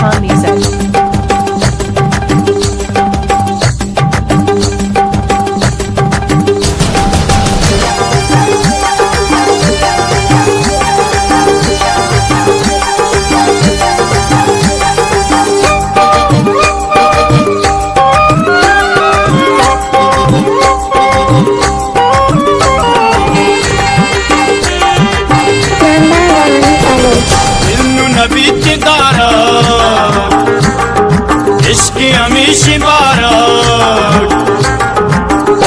Tufan Music. इश्क़ हमेशा बारात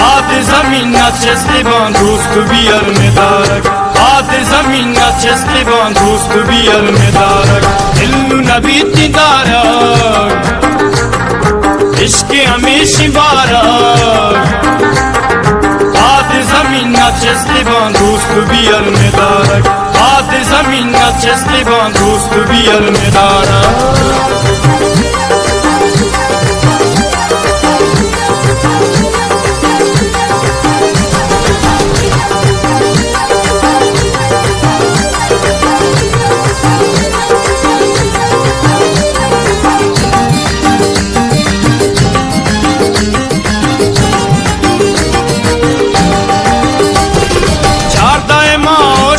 आद ज़मीन नचस्ते दोस्त भी अलमेदारक आद ज़मीन नचस्ते दोस्त भी अलमेदारक दिल्लू नबी तिदारक इश्क़ हमेशा बारात आद ज़मीन नचस्ते दोस्त भी अलमेदारक आद ज़मीन नचस्ते दोस्त भी अलमेदारक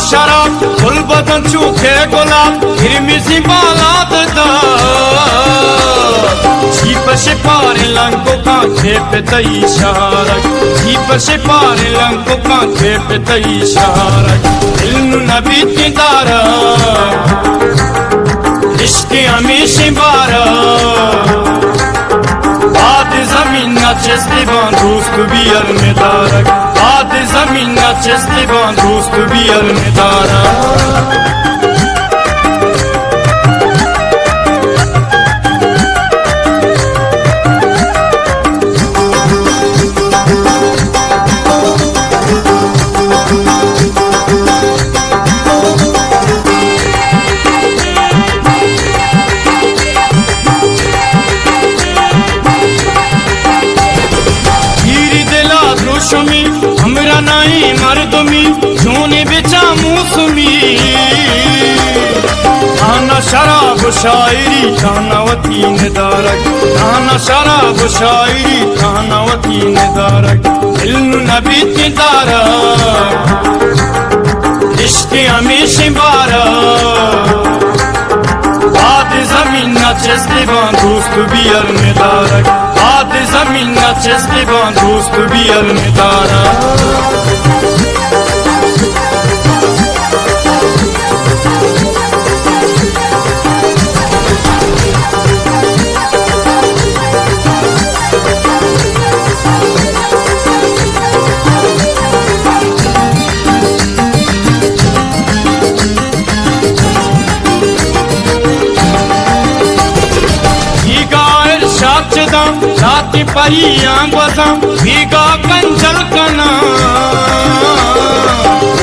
शराब फुल बदन चूखे गुलाब हिरमिजी बालाद जीप से पारे लंको कांखे पे तई शहारक जीप से पारे लंको कांखे पे तई शहारक इल्म नबी की दारा इश्क़ हमेशा बारात आद ज़मीन नचस्ते दोस्त भी अलमेदारक आद ज़मीन नचस्ते दोस्त भी अलमेदारक हमरा नाई मर्दमी सोने बेचा मौसमी खाना शराब शायरी खानावती निदारक खाना शराब शायरी खानावती निदारक इल्म नबी तिदारक इश्क़ हमेशा बारात आद ज़मीन नचस्ते दोस्त भी अलमेदारक आद ज़मीन नचस्ते दोस्त भी अलमेदारक राती परी आंगवज़ां भीगा कंजल कना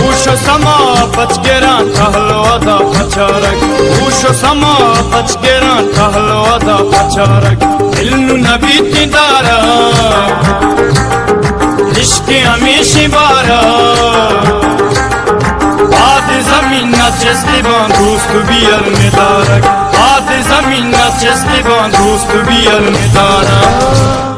उश समा बच गेरा ठहलो अदा पचारक उश समा बच गेरा ठहलो अदा पचारक इल्म नबी तिदारक इश्क़ हमेशा बारात आद ज़मीन नचस्ते दोस्त भी अलमेदारक आद ज़मीन नचस्ते दोस्त भी अलमेदारक